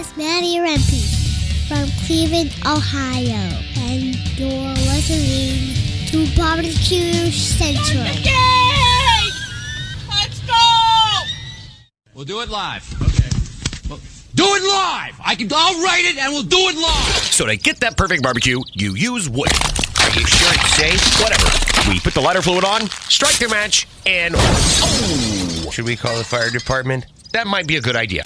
is Maddie Rempe from Cleveland, Ohio, and you're listening to Barbecue Central. Yay! Let's go! We'll do it live. Okay. Well, do it live! I'll write it and we'll do it live! So to get that perfect barbecue, you use wood. Are you sure it's safe? Whatever. We put the lighter fluid on, strike the match, and... Oh! Should we call the fire department? That might be a good idea.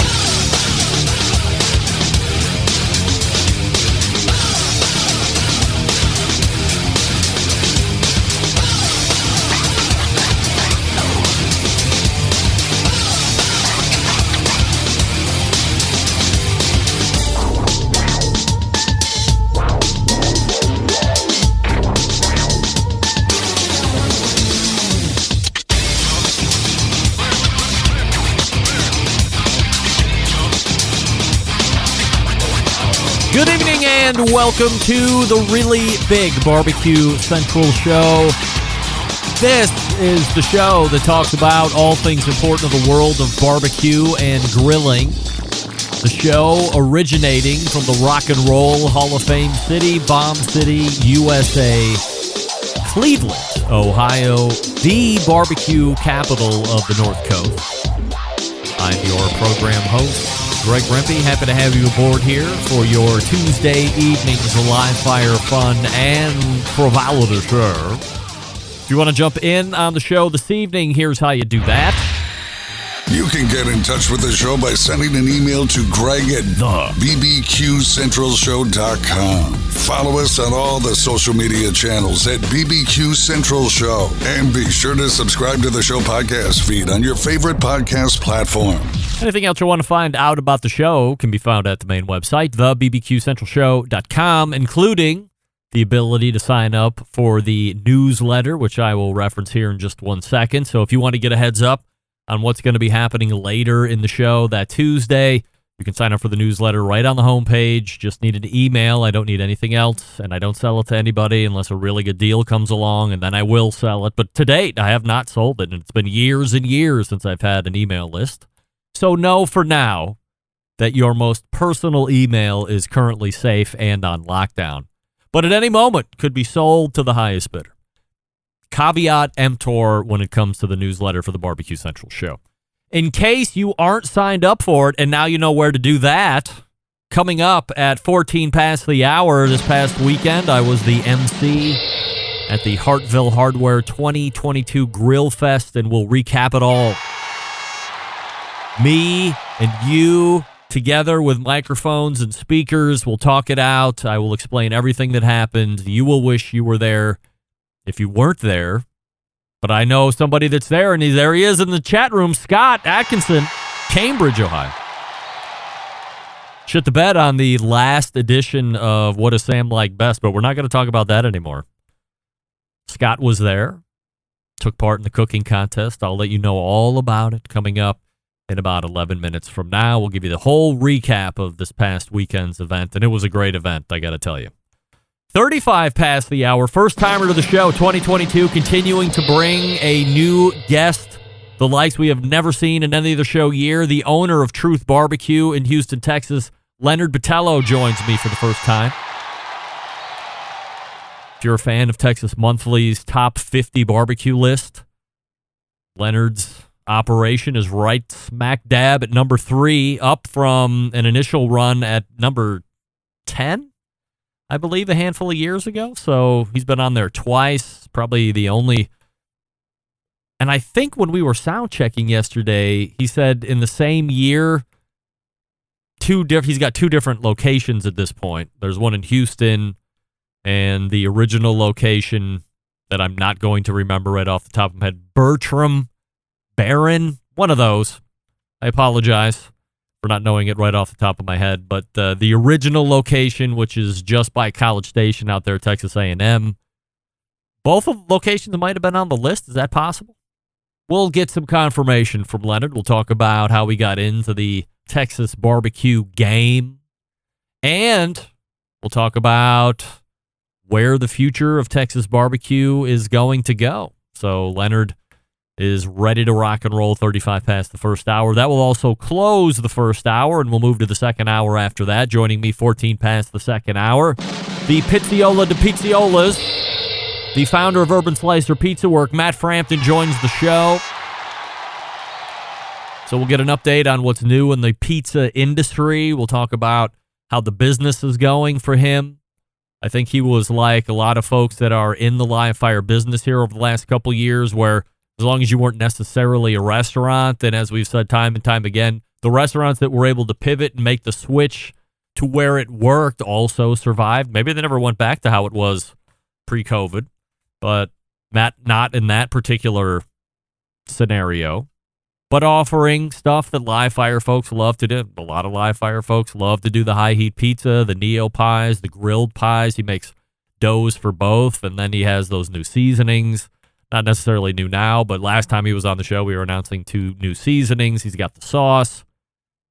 Good evening and welcome to the Really Big Barbecue Central Show. This is the show that talks about all things important to the world of barbecue and grilling. The show originating from the Rock and Roll Hall of Fame city, Bomb City, USA, Cleveland, Ohio, the barbecue capital of the North Coast. I'm your program host, Greg Rempe. Happy to have you aboard here for your Tuesday evening's live fire fun and frivolity show. If you want to jump in on the show this evening, here's how you do that. You can get in touch with the show by sending an email to Greg at thebbqcentralshow.com. Follow us on all the social media channels at BBQ Central Show. And be sure to subscribe to the show podcast feed on your favorite podcast platform. Anything else you want to find out about the show can be found at the main website, thebbqcentralshow.com, including the ability to sign up for the newsletter, which I will reference here in just 1 second. So if you want to get a heads up on what's going to be happening later in the show that Tuesday, you can sign up for the newsletter right on the homepage. Just need an email. I don't need anything else, and I don't sell it to anybody unless a really good deal comes along, and then I will sell it. But to date, I have not sold it, and it's been years and years since I've had an email list. So know for now that your most personal email is currently safe and on lockdown. But at any moment, could be sold to the highest bidder. Caveat emptor when it comes to the newsletter for the Barbecue Central show. In case you aren't signed up for it, and now you know where to do that, coming up at 14 past the hour this past weekend, I was the MC at the Hartville Hardware 2022 Grillfest, and we'll recap it all. Me and you together with microphones and speakers, we'll talk it out. I will explain everything that happened. You will wish you were there if you weren't there, but I know somebody that's there, and there he is in the chat room, Scott Atkinson, Cambridge, Ohio. Shit the bed on the last edition of What Does Sam Like Best, but we're not going to talk about that anymore. Scott was there, took part in the cooking contest. I'll let you know all about it coming up in about 11 minutes from now. We'll give you the whole recap of this past weekend's event, and it was a great event, I got to tell you. 35 past the hour, first timer to the show, 2022, continuing to bring a new guest, the likes we have never seen in any other show year. The owner of Truth Barbecue in Houston, Texas, Leonard Botello, joins me for the first time. If you're a fan of Texas Monthly's top 50 barbecue list, Leonard's operation is right smack dab at number 3, up from an initial run at number 10. I believe a handful of years ago. So he's been on there twice, probably the only. And I think when we were sound checking yesterday, he said in the same year, he's got 2 different locations at this point. There's one in Houston and the original location that I'm not going to remember right off the top of my head, Barron, one of those. I apologize for not knowing it right off the top of my head, but the original location, which is just by College Station out there, Texas A&M, both of the locations might have been on the list. Is that possible? We'll get some confirmation from Leonard. We'll talk about how we got into the Texas barbecue game, and we'll talk about where the future of Texas barbecue is going to go. So Leonard is ready to rock and roll 35 past the first hour. That will also close the first hour, and we'll move to the second hour after that. Joining me 14 past the second hour, the Pizzola de Pizzolas, the founder of Urban Slicer Pizza Work, Matt Frampton, joins the show. So we'll get an update on what's new in the pizza industry. We'll talk about how the business is going for him. I think he was like a lot of folks that are in the live fire business here over the last couple years, where as long as you weren't necessarily a restaurant, then as we've said time and time again, the restaurants that were able to pivot and make the switch to where it worked also survived. Maybe they never went back to how it was pre-COVID, but Matt not in that particular scenario, but offering stuff that live fire folks love to do. A lot of live fire folks love to do the high heat pizza, the Neo pies, the grilled pies. He makes doughs for both, and then he has those new seasonings. Not necessarily new now, but last time he was on the show, we were announcing 2 new seasonings. He's got the sauce.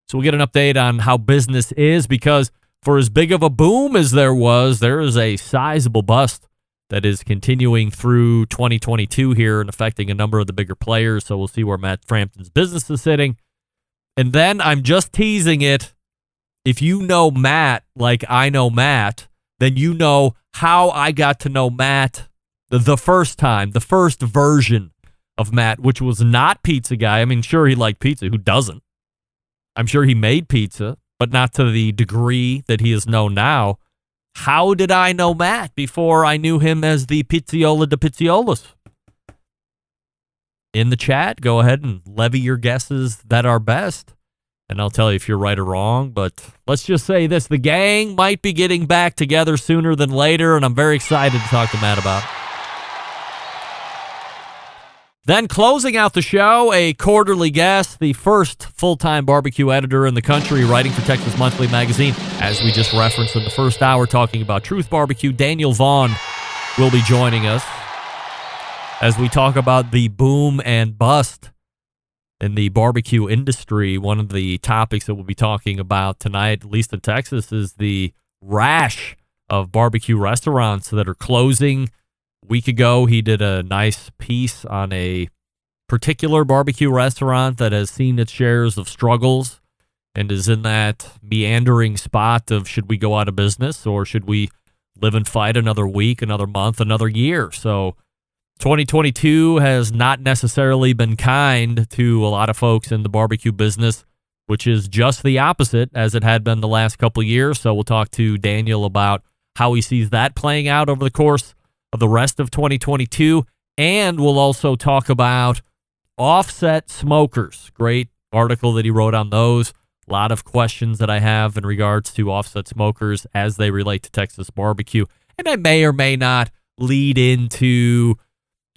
So we'll get an update on how business is, because for as big of a boom as there is a sizable bust that is continuing through 2022 here and affecting a number of the bigger players. So we'll see where Matt Frampton's business is sitting. And then I'm just teasing it. If you know Matt like I know Matt, then you know how I got to know Matt the first time, the first version of Matt, which was not Pizza Guy. I mean, sure, he liked pizza. Who doesn't? I'm sure he made pizza, but not to the degree that he is known now. How did I know Matt before I knew him as the Pizzola de Pizzolas? In the chat, go ahead and levy your guesses that are best, and I'll tell you if you're right or wrong. But let's just say this. The gang might be getting back together sooner than later, and I'm very excited to talk to Matt about it. Then closing out the show, a quarterly guest, the first full-time barbecue editor in the country, writing for Texas Monthly Magazine. As we just referenced in the first hour, talking about Truth Barbecue, Daniel Vaughn will be joining us as we talk about the boom and bust in the barbecue industry. One of the topics that we'll be talking about tonight, at least in Texas, is the rash of barbecue restaurants that are closing. A week ago, he did a nice piece on a particular barbecue restaurant that has seen its shares of struggles and is in that meandering spot of, should we go out of business or should we live and fight another week, another month, another year? So 2022 has not necessarily been kind to a lot of folks in the barbecue business, which is just the opposite as it had been the last couple of years. So we'll talk to Daniel about how he sees that playing out over the course of the rest of 2022. And we'll also talk about offset smokers. Great article that he wrote on those. A lot of questions that I have in regards to offset smokers as they relate to Texas barbecue. And I may or may not lead into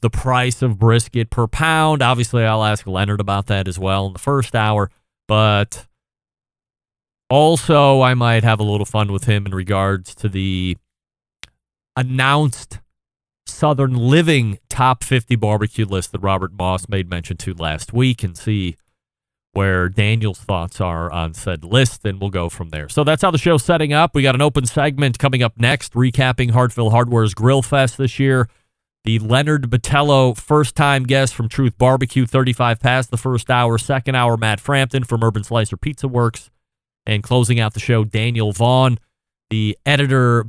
the price of brisket per pound. Obviously, I'll ask Leonard about that as well in the first hour. But also, I might have a little fun with him in regards to the announced Southern Living Top 50 barbecue list that Robert Moss made mention to last week, and see where Daniel's thoughts are on said list, and we'll go from there. So that's how the show's setting up. We got an open segment coming up next, recapping Hartville Hardware's Grillfest this year. The Leonard Botello, first-time guest from Truth Barbecue, 35 past the first hour. Second hour, Matt Frampton from Urban Slicer Pizza Works. And closing out the show, Daniel Vaughn, the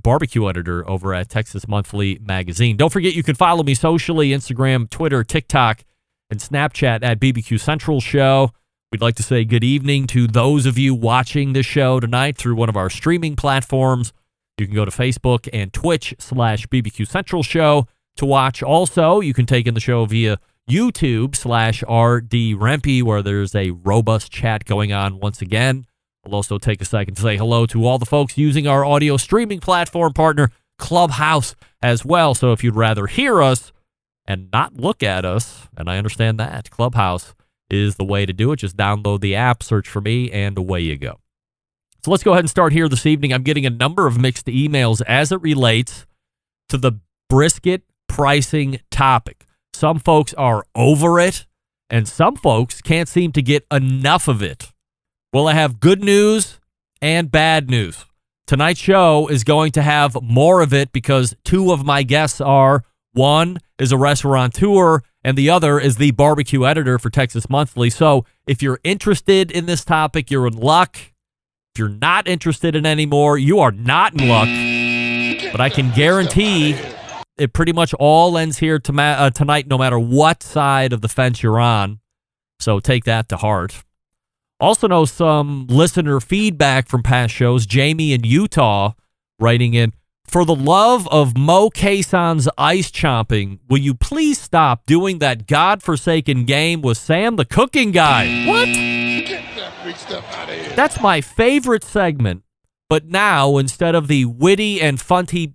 barbecue editor over at Texas Monthly Magazine. Don't forget, you can follow me socially, Instagram, Twitter, TikTok, and Snapchat at BBQ Central Show. We'd like to say good evening to those of you watching the show tonight through one of our streaming platforms. You can go to Facebook and Twitch/BBQ Central Show to watch. Also, you can take in the show via YouTube/RD Rempe, where there's a robust chat going on once again. We'll also take a second to say hello to all the folks using our audio streaming platform partner, Clubhouse, as well. So if you'd rather hear us and not look at us, and I understand that, Clubhouse is the way to do it. Just download the app, search for me, and away you go. So let's go ahead and start here this evening. I'm getting a number of mixed emails as it relates to the brisket pricing topic. Some folks are over it, and some folks can't seem to get enough of it. Well, I have good news and bad news. Tonight's show is going to have more of it because two of my guests are, one is a restaurateur and the other is the barbecue editor for Texas Monthly. So if you're interested in this topic, you're in luck. If you're not interested in anymore, you are not in luck. But I can guarantee it pretty much all ends here tonight, no matter what side of the fence you're on. So take that to heart. Also know some listener feedback from past shows. Jamie in Utah writing in, for the love of Mo Kason's ice chomping, will you please stop doing that godforsaken game with Sam the cooking guy? What? Get that big stuff out of here. That's my favorite segment. But now, instead of the witty and funny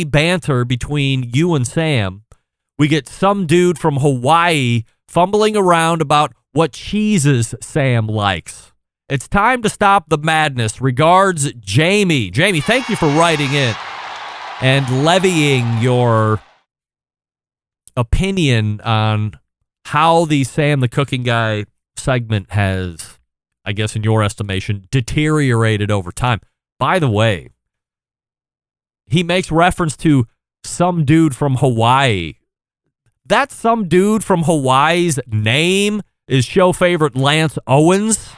banter between you and Sam, we get some dude from Hawaii fumbling around about what cheeses Sam likes. It's time to stop the madness. Regards, Jamie. Jamie, thank you for writing in and levying your opinion on how the Sam the Cooking Guy segment has, I guess in your estimation, deteriorated over time. By the way, he makes reference to some dude from Hawaii. That some dude from Hawaii's name is show favorite Lance Owens.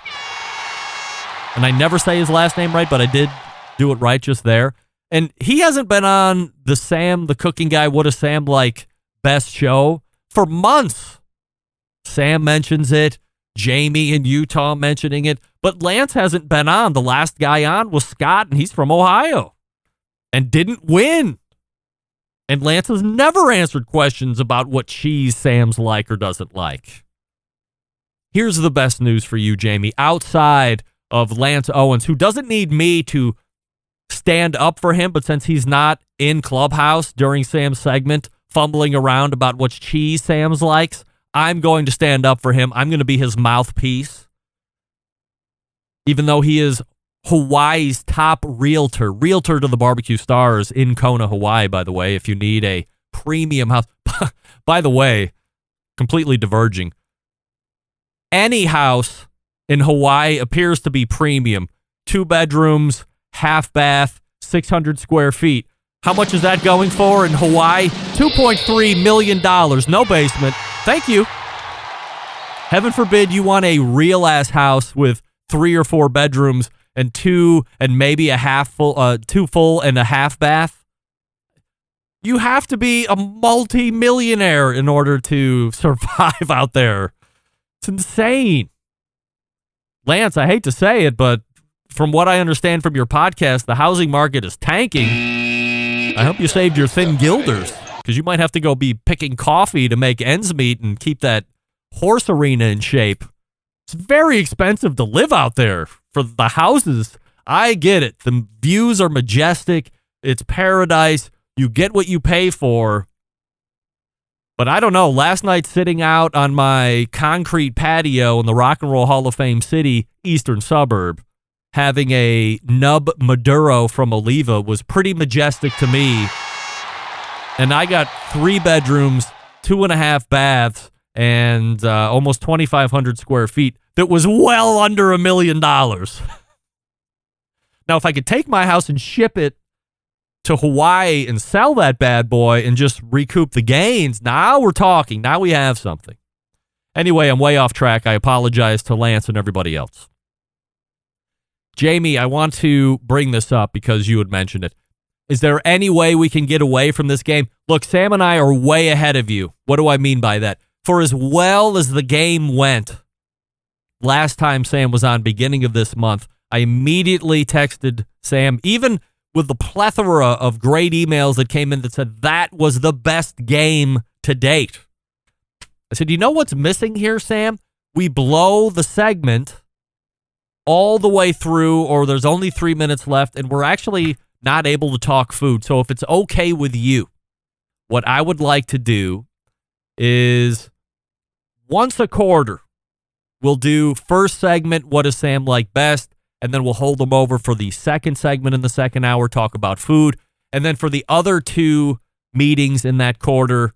And I never say his last name right, but I did do it right just there. And he hasn't been on the Sam the Cooking Guy, What Is Sam Like best show for months. Sam mentions it. Jamie in Utah mentioning it. But Lance hasn't been on. The last guy on was Scott, and he's from Ohio. And didn't win. And Lance has never answered questions about what cheese Sam's like or doesn't like. Here's the best news for you, Jamie. Outside of Lance Owens, who doesn't need me to stand up for him, but since he's not in Clubhouse during Sam's segment, fumbling around about what cheese Sam's likes, I'm going to stand up for him. I'm going to be his mouthpiece. Even though he is Hawaii's top realtor to the barbecue stars in Kona, Hawaii, by the way, if you need a premium house. By the way, completely diverging. Any house in Hawaii appears to be premium. 2 bedrooms, half bath, 600 square feet. How much is that going for in Hawaii? $2.3 million. No basement. Thank you. Heaven forbid you want a real-ass house with 3 or 4 bedrooms and 2 and maybe a half full, 2 full and a half bath. You have to be a multi-millionaire in order to survive out there. It's insane. Lance, I hate to say it, but from what I understand from your podcast, the housing market is tanking. I hope you saved your thin guilders, because you might have to go be picking coffee to make ends meet and keep that horse arena in shape. It's very expensive to live out there for the houses. I get it. The views are majestic. It's paradise. You get what you pay for. But I don't know. Last night, sitting out on my concrete patio in the Rock and Roll Hall of Fame city, eastern suburb, having a nub Maduro from Oliva was pretty majestic to me. And I got 3 bedrooms, 2.5 baths, and almost 2,500 square feet. That was well under $1 million. Now, if I could take my house and ship it to Hawaii and sell that bad boy and just recoup the gains, now we're talking. Now we have something. Anyway, I'm way off track. I apologize to Lance and everybody else. Jamie, I want to bring this up because you had mentioned it. Is there any way we can get away from this game? Look, Sam and I are way ahead of you. What do I mean by that? For as well as the game went last time Sam was on, beginning of this month, I immediately texted Sam, even with the plethora of great emails that came in that said that was the best game to date. I said, you know what's missing here, Sam? We blow the segment all the way through, or there's only 3 minutes left, and we're actually not able to talk food. So if it's okay with you, what I would like to do is once a quarter, we'll do first segment, what does Sam like best? And then we'll hold them over for the second segment in the second hour, talk about food. And then for the other 2 meetings in that quarter,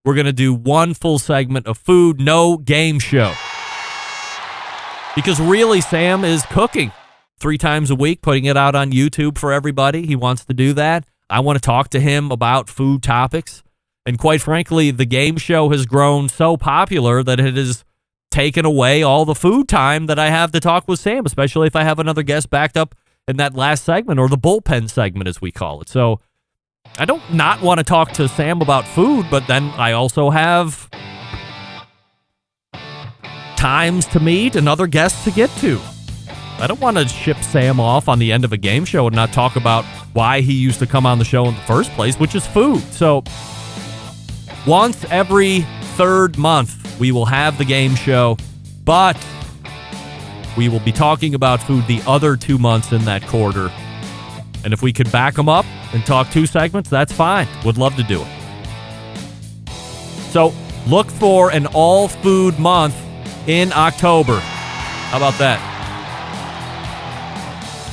we're going to do 1 full segment of food, no game show. Because really, Sam is cooking 3 times a week, putting it out on YouTube for everybody. He wants to do that. I want to talk to him about food topics. And quite frankly, the game show has grown so popular that it has taken away all the food time that I have to talk with Sam, especially if I have another guest backed up in that last segment, or the bullpen segment as we call it. So I don't not want to talk to Sam about food, but then I also have times to meet and other guests to get to. I don't want to ship Sam off on the end of a game show and not talk about why he used to come on the show in the first place, which is food. So once every third month, we will have the game show, but we will be talking about food the other 2 months in that quarter. And if we could back them up and talk 2 segments, that's fine. Would love to do it. So look for an all food month in October. How about that?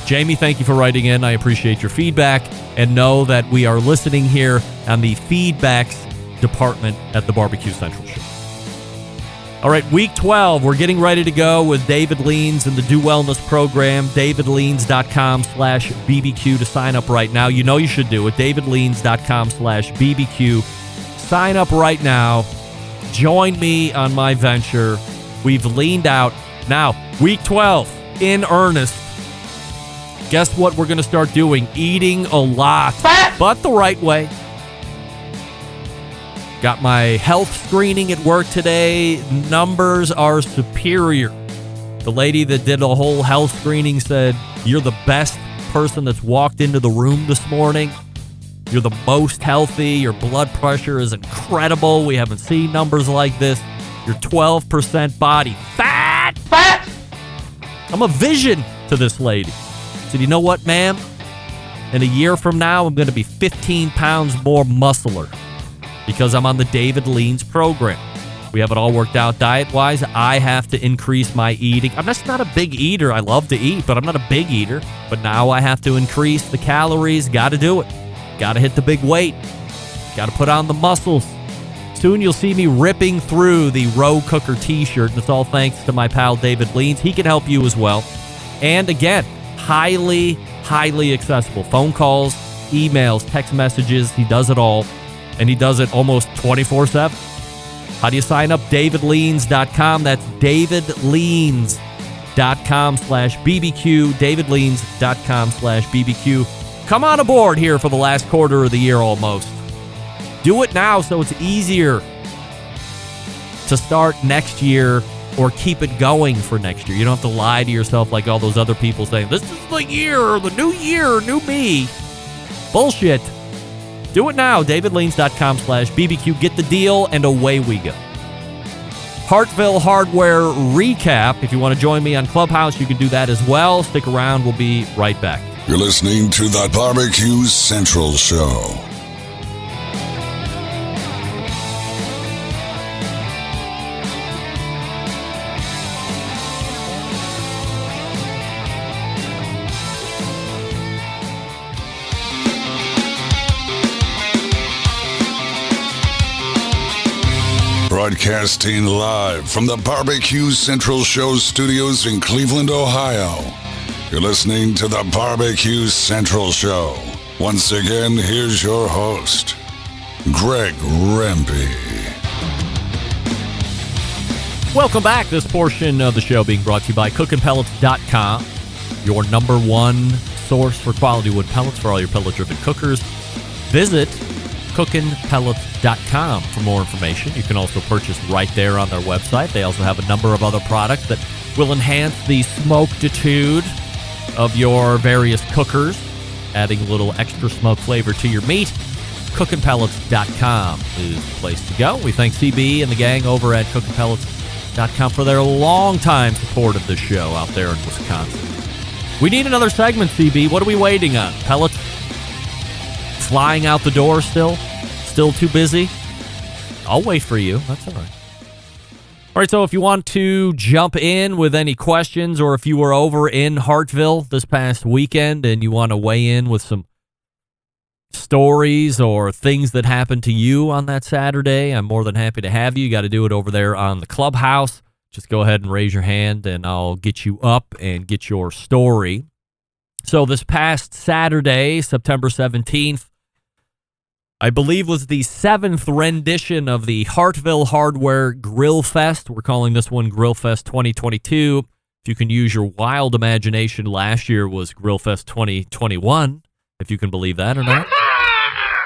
Jamie, thank you for writing in. I appreciate your feedback, and know that we are listening here on the feedbacks department at the Barbecue Central Show. All right, week 12, we're getting ready to go with David Leans and the Do Wellness program. DavidLeans.com/BBQ to sign up right now. You know you should do it. DavidLeans.com/BBQ. Sign up right now. Join me on my venture. We've leaned out. Now, week 12, in earnest. Guess what we're going to start doing? Eating a lot, but the right way. Got my health screening at work today. Numbers are superior. The lady that did a whole health screening said, "You're the best person that's walked into the room this morning. You're the most healthy. Your blood pressure is incredible. We haven't seen numbers like this. You're 12% body fat." I'm a vision to this lady. I said, "You know what, ma'am? In a year from now, I'm going to be 15 pounds more muscular because I'm on the David Leans program. We have it all worked out diet-wise. I have to increase my eating. I'm just not a big eater. I love to eat, but I'm not a big eater. But now I have to increase the calories. Got to do it. Got to hit the big weight. Got to put on the muscles. Soon you'll see me ripping through the Row Cooker t-shirt, and it's all thanks to my pal David Leans. He can help you as well. And again, highly, highly accessible. Phone calls, emails, text messages. He does it all. And he does it almost 24/7. How do you sign up? DavidLeans.com. That's DavidLeans.com/BBQ. DavidLeans.com/BBQ. Come on aboard here for the last quarter of the year almost. Do it now so it's easier to start next year or keep it going for next year. You don't have to lie to yourself like all those other people saying, "This is the year, the new year, new me." Bullshit. Do it now. DavidLeans.com/BBQ. Get the deal, and away we go. Hartville Hardware recap. If you want to join me on Clubhouse, you can do that as well. Stick around. We'll be right back. You're listening to the Barbecue Central Show. Broadcasting live from the Barbecue Central Show studios in Cleveland, Ohio. You're listening to the Barbecue Central Show. Once again, here's your host, Greg Rempe. Welcome back. This portion of the show being brought to you by CookinPellets.com, your number one source for quality wood pellets for all your pellet-driven cookers. Visit CookinPellets.com for more information. You can also purchase right there on their website. They also have a number of other products that will enhance the smokeditude of your various cookers, adding a little extra smoke flavor to your meat. CookinPellets.com is the place to go. We thank CB and the gang over at CookinPellets.com for their long-time support of this show out there in Wisconsin. We need another segment, CB. What are we waiting on? Pellets flying out the door still? Still too busy? I'll wait for you. That's all right. All right, so if you want to jump in with any questions, or if you were over in Hartville this past weekend and you want to weigh in with some stories or things that happened to you on that Saturday, I'm more than happy to have you. You got to do it over there on the Clubhouse. Just go ahead and raise your hand, and I'll get you up and get your story. So this past Saturday, September 17th, I believe was the 7th rendition of the Hartville Hardware Grillfest. We're calling this one Grillfest 2022. If you can use your wild imagination, last year was Grillfest 2021, if you can believe that or not.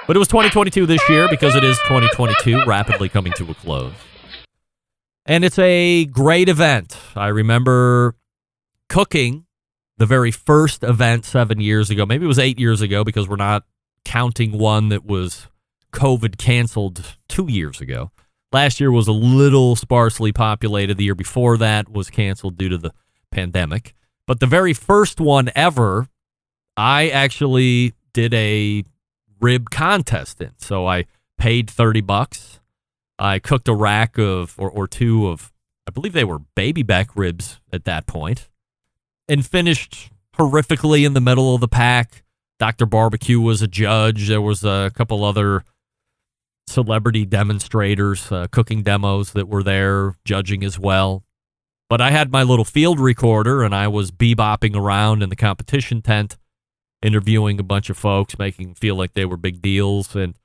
But it was 2022 this year because it is 2022, rapidly coming to a close. And it's a great event. I remember cooking the very first event 7 years ago. Maybe it was 8 years ago because we're not counting one that was COVID canceled 2 years ago. Last year was a little sparsely populated. The year before that was canceled due to the pandemic. But the very first one ever, I actually did a rib contest in. So I paid $30. I cooked a rack of or two of, I believe they were baby back ribs at that point, and finished horrifically in the middle of the pack. Dr. Barbecue was a judge. There was a couple other celebrity demonstrators, cooking demos that were there judging as well. But I had my little field recorder, and I was bebopping around in the competition tent, interviewing a bunch of folks, making them feel like they were big deals. And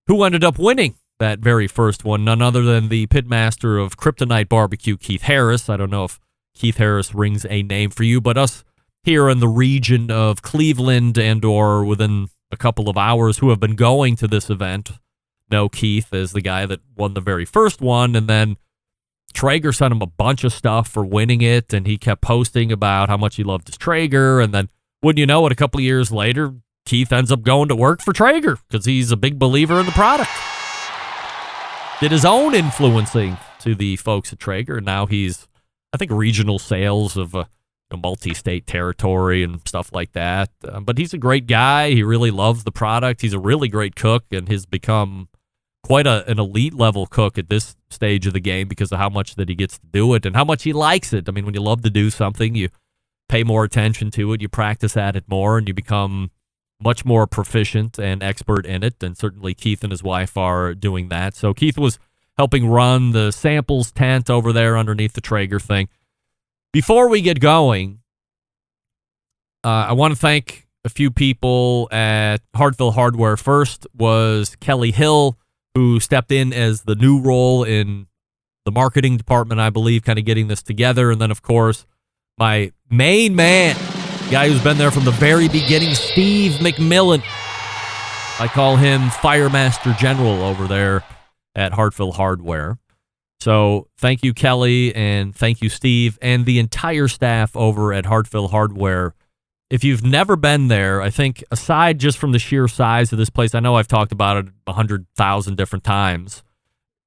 who ended up winning that very first one? None other than the pitmaster of Kryptonite Barbecue, Keith Harris. I don't know if Keith Harris rings a name for you, but us here in the region of Cleveland and or within a couple of hours who have been going to this event know Keith as the guy that won the very first one. And then Traeger sent him a bunch of stuff for winning it, and he kept posting about how much he loved his Traeger. And then, wouldn't you know it, a couple of years later, Keith ends up going to work for Traeger because he's a big believer in the product. Did his own influencing to the folks at Traeger, and now he's, I think, regional sales of a multi-state territory and stuff like that. But he's a great guy. He really loves the product. He's a really great cook and has become quite an elite level cook at this stage of the game because of how much that he gets to do it and how much he likes it. I mean, when you love to do something, you pay more attention to it, you practice at it more, and you become much more proficient and expert in it. And certainly Keith and his wife are doing that. So Keith was helping run the samples tent over there underneath the Traeger thing. Before we get going, I want to thank a few people at Hartville Hardware. First was Kelly Hill, who stepped in as the new role in the marketing department, I believe, kind of getting this together. And then, of course, my main man, guy who's been there from the very beginning, Steve McMillan. I call him Firemaster General over there at Hartville Hardware. So thank you, Kelly, and thank you, Steve, and the entire staff over at Hartville Hardware. If you've never been there, I think aside just from the sheer size of this place, I know I've talked about it 100,000 different times.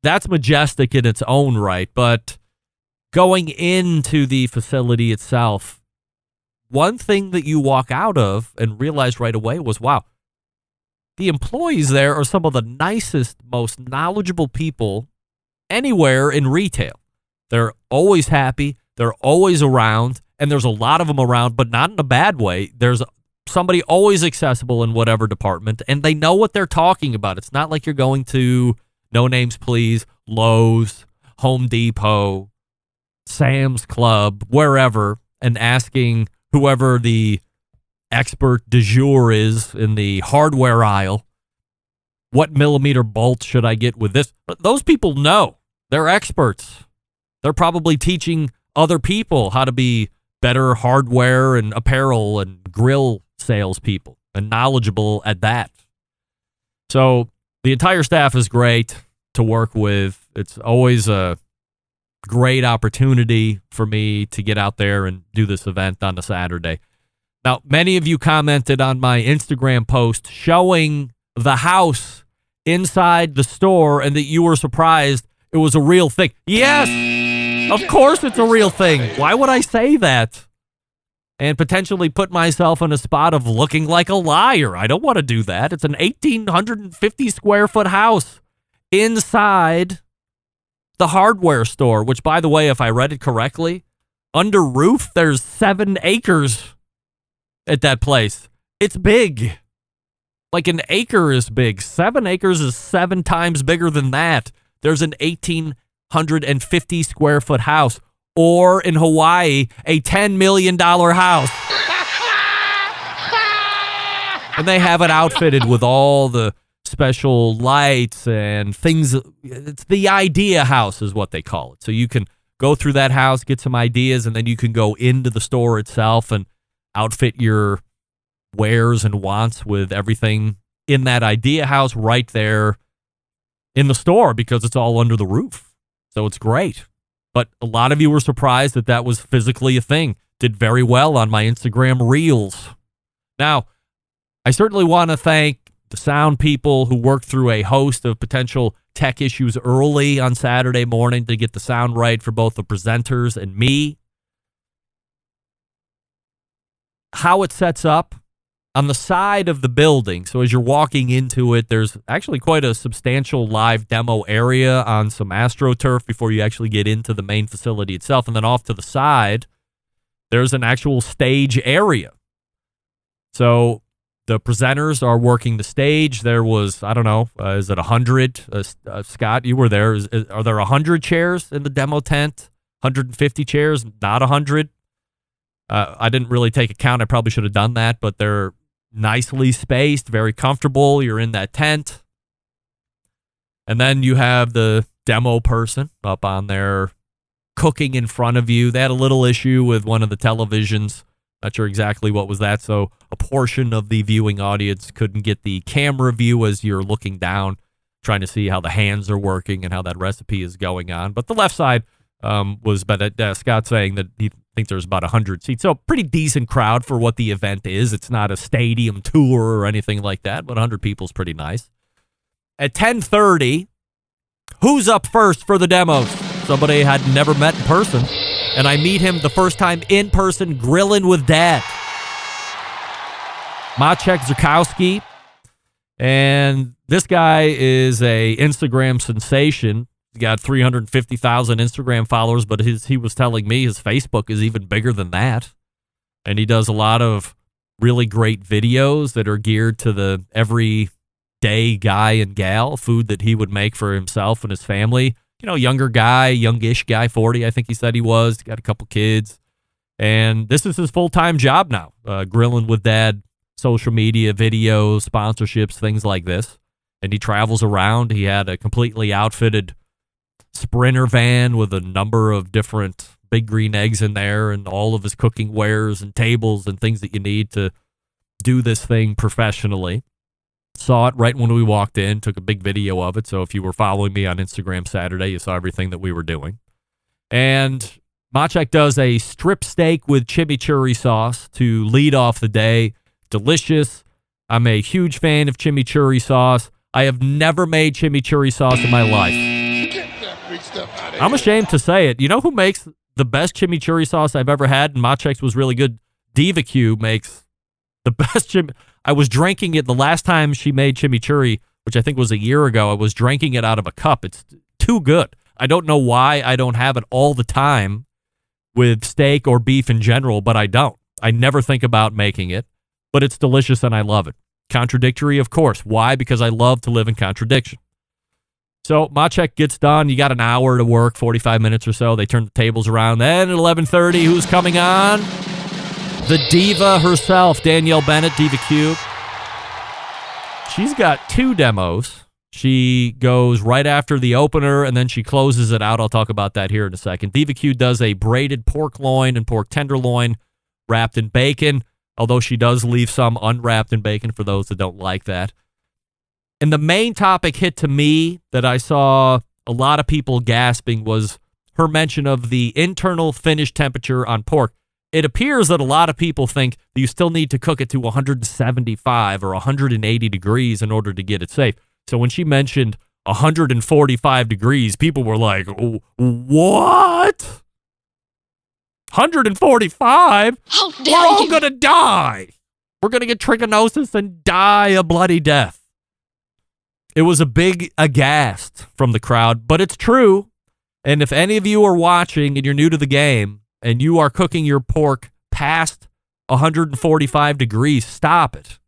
That's majestic in its own right, but going into the facility itself, one thing that you walk out of and realize right away was, wow, the employees there are some of the nicest, most knowledgeable people anywhere in retail. They're always happy. They're always around. And there's a lot of them around, but not in a bad way. There's somebody always accessible in whatever department, and they know what they're talking about. It's not like you're going to No Names Please, Lowe's, Home Depot, Sam's Club, wherever, and asking whoever the expert du jour is in the hardware aisle, what millimeter bolt should I get with this? Those people know. They're experts. They're probably teaching other people how to be better hardware and apparel and grill salespeople, and knowledgeable at that. So the entire staff is great to work with. It's always a great opportunity for me to get out there and do this event on a Saturday. Now, many of you commented on my Instagram post showing the house inside the store and that you were surprised it was a real thing. Yes! Of course it's a real thing. Why would I say that? And potentially put myself in a spot of looking like a liar. I don't want to do that. It's an 1,850 square foot house inside the hardware store, which, by the way, if I read it correctly, under roof, there's 7 acres at that place. It's big. Like an acre is big. 7 acres is 7 times bigger than that. There's an 1,850 square foot house, or in Hawaii, a $10 million house. And they have it outfitted with all the special lights and things. It's the idea house is what they call it. So you can go through that house, get some ideas, and then you can go into the store itself and outfit your wares and wants with everything in that idea house right there in the store because it's all under the roof. So it's great. But a lot of you were surprised that that was physically a thing. Did very well on my Instagram Reels. Now, I certainly want to thank the sound people who worked through a host of potential tech issues early on Saturday morning to get the sound right for both the presenters and me. How it sets up on the side of the building. So as you're walking into it, there's actually quite a substantial live demo area on some AstroTurf before you actually get into the main facility itself. And then off to the side, there's an actual stage area. So the presenters are working the stage. There was, I don't know, is it 100? Scott, you were there. Are there 100 chairs in the demo tent? 150 chairs? Not 100? I didn't really take account. I probably should have done that, but they're nicely spaced, very comfortable. You're in that tent. And then you have the demo person up on there cooking in front of you. They had a little issue with one of the televisions. Not sure exactly what was that. So a portion of the viewing audience couldn't get the camera view as you're looking down, trying to see how the hands are working and how that recipe is going on. But the left side was, but Scott saying that he thinks there's about 100 seats. So pretty decent crowd for what the event is. It's not a stadium tour or anything like that, but 100 people is pretty nice. At 10:30, who's up first for the demos? Somebody I had never met in person. And I meet him the first time in person, grilling with Dad. Maciek Zukowski. And this guy is a Instagram sensation. He's got 350,000 Instagram followers, but he was telling me his Facebook is even bigger than that. And he does a lot of really great videos that are geared to the everyday guy and gal, food that he would make for himself and his family. You know, younger guy, youngish guy, 40, I think he said he was. Got a couple kids. And this is his full-time job now, grilling with Dad, social media, videos, sponsorships, things like this. And he travels around. He had a completely outfitted Sprinter van with a number of different big green eggs in there and all of his cooking wares and tables and things that you need to do this thing professionally. Saw it right when we walked in, took a big video of it. So if you were following me on Instagram Saturday, you saw everything that we were doing. And Maciek does a strip steak with chimichurri sauce to lead off the day. Delicious. I'm a huge fan of chimichurri sauce. I have never made chimichurri sauce in my life. I'm ashamed to say it. You know who makes the best chimichurri sauce I've ever had? And Maciek's was really good. Diva Q makes the best I was drinking it the last time she made chimichurri, which I think was a year ago. I was drinking it out of a cup. It's too good. I don't know why I don't have it all the time with steak or beef in general, but I don't. I never think about making it, but it's delicious and I love it. Contradictory, of course. Why? Because I love to live in contradiction. So Maciek gets done. You got an hour to work, 45 minutes or so. They turn the tables around. Then at 11:30, who's coming on? The diva herself, Danielle Bennett, Diva Cube. She's got 2 demos. She goes right after the opener, and then she closes it out. I'll talk about that here in a second. Diva Cube does a braided pork loin and pork tenderloin wrapped in bacon, although she does leave some unwrapped in bacon for those that don't like that. And the main topic hit to me that I saw a lot of people gasping was her mention of the internal finish temperature on pork. It appears that a lot of people think that you still need to cook it to 175 or 180 degrees in order to get it safe. So when she mentioned 145 degrees, people were like, what? 145? How We're dare all you! going to die. We're going to get trichinosis and die a bloody death. It was a big aghast from the crowd, but it's true. And if any of you are watching and you're new to the game and you are cooking your pork past 145 degrees, stop it.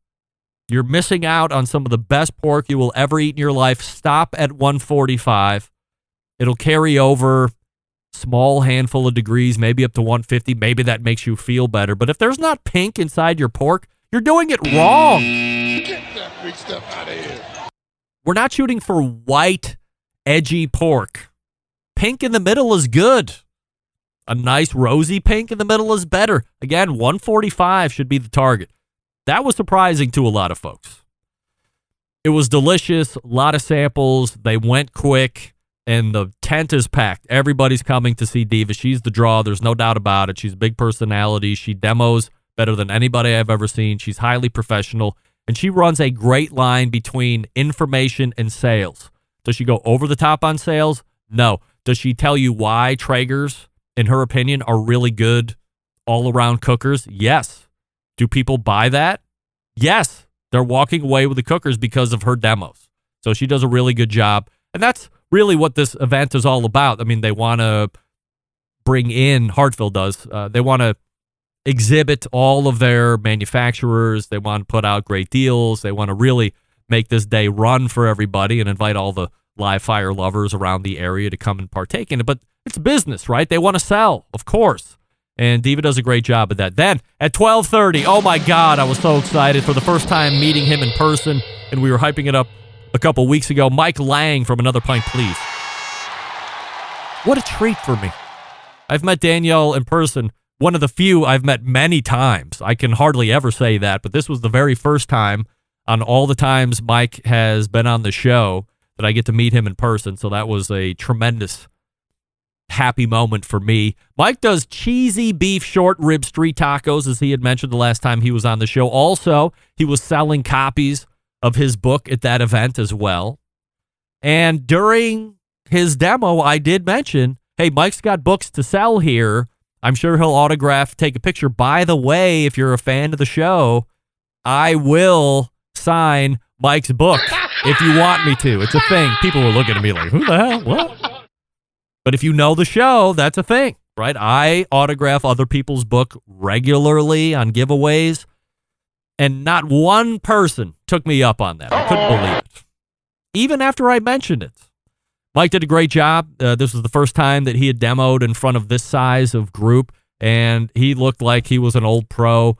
You're missing out on some of the best pork you will ever eat in your life. Stop at 145. It'll carry over small handful of degrees, maybe up to 150. Maybe that makes you feel better. But if there's not pink inside your pork, you're doing it wrong. Get that big stuff out of here. We're not shooting for white, edgy pork. Pink in the middle is good. A nice rosy pink in the middle is better. Again, 145 should be the target. That was surprising to a lot of folks. It was delicious, a lot of samples. They went quick, and the tent is packed. Everybody's coming to see Diva. She's the draw. There's no doubt about it. She's a big personality. She demos better than anybody I've ever seen. She's highly professional, and she runs a great line between information and sales. Does she go over the top on sales? No. Does she tell you why Traegers, in her opinion, are really good all-around cookers? Yes. Do people buy that? Yes. They're walking away with the cookers because of her demos. So she does a really good job. And that's really what this event is all about. I mean, they want to bring in, Hartville does, they want to exhibit all of their manufacturers. They want to put out great deals. They want to really make this day run for everybody and invite all the live fire lovers around the area to come and partake in it. But it's business, right? They want to sell, of course. And Diva does a great job of that. Then at 12:30, oh my God, I was so excited for the first time meeting him in person, and we were hyping it up a couple weeks ago. Mike Lang from Another Pint, Please. What a treat for me. I've met Danielle in person, one of the few I've met many times. I can hardly ever say that, but this was the very first time on all the times Mike has been on the show that I get to meet him in person. So that was a tremendous happy moment for me. Mike does cheesy beef short rib street tacos, as he had mentioned the last time he was on the show. Also, he was selling copies of his book at that event as well. And during his demo, I did mention, hey, Mike's got books to sell here. I'm sure he'll autograph, take a picture. By the way, if you're a fan of the show, I will sign Mike's book if you want me to. It's a thing. People were looking at me like, who the hell? What? But if you know the show, that's a thing, right? I autograph other people's book regularly on giveaways, and not one person took me up on that. I couldn't believe it. Even after I mentioned it. Mike did a great job. This was the first time that he had demoed in front of this size of group, and he looked like he was an old pro.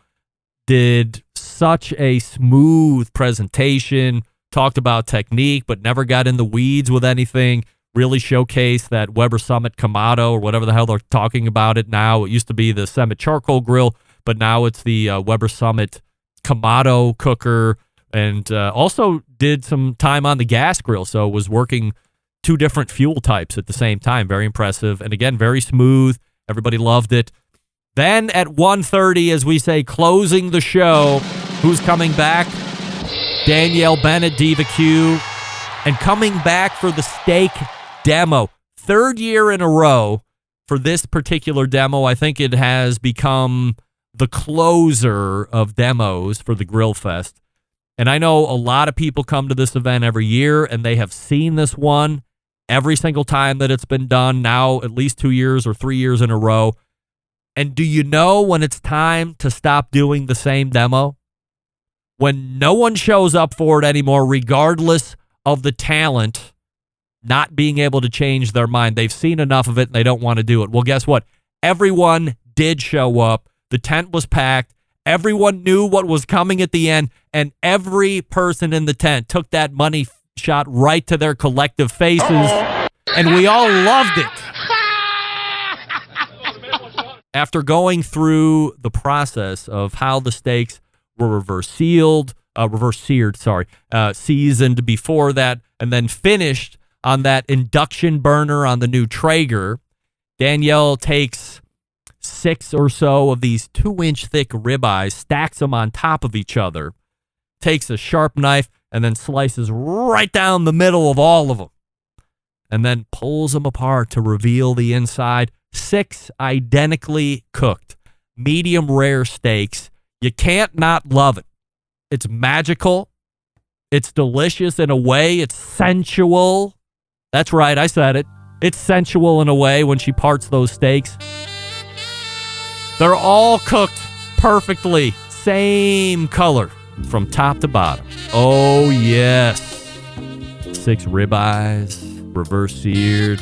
Did such a smooth presentation, talked about technique, but never got in the weeds with anything. Really showcased that Weber Summit Kamado, or whatever the hell they're talking about it now. It used to be the Summit Charcoal Grill, but now it's the Weber Summit Kamado cooker, and also did some time on the gas grill, so was working two different fuel types at the same time. Very impressive, and again, very smooth. Everybody loved it. Then at 1:30, as we say, closing the show, who's coming back? Danielle Bennett, Diva Q, and coming back for the steak demo. Third year in a row for this particular demo. I think it has become the closer of demos for the Grillfest. And I know a lot of people come to this event every year, and they have seen this one every single time that it's been done, now at least 2 years or 3 years in a row. And do you know when it's time to stop doing the same demo? When no one shows up for it anymore, regardless of the talent not being able to change their mind. They've seen enough of it and they don't want to do it. Well, guess what? Everyone did show up. The tent was packed. Everyone knew what was coming at the end, and every person in the tent took that money shot right to their collective faces, and we all loved it. After going through the process of how the steaks were reverse seared, seasoned before that, and then finished on that induction burner on the new Traeger, Danielle takes 6 or so of these 2-inch thick ribeyes, stacks them on top of each other, takes a sharp knife, and then slices right down the middle of all of them, and then pulls them apart to reveal the inside. 6 identically cooked, medium rare steaks. You can't not love it. It's magical. It's delicious in a way. It's sensual. That's right, I said it. It's sensual in a way when she parts those steaks. They're all cooked perfectly. Same color from top to bottom. Oh, yes. 6 ribeyes, reverse seared,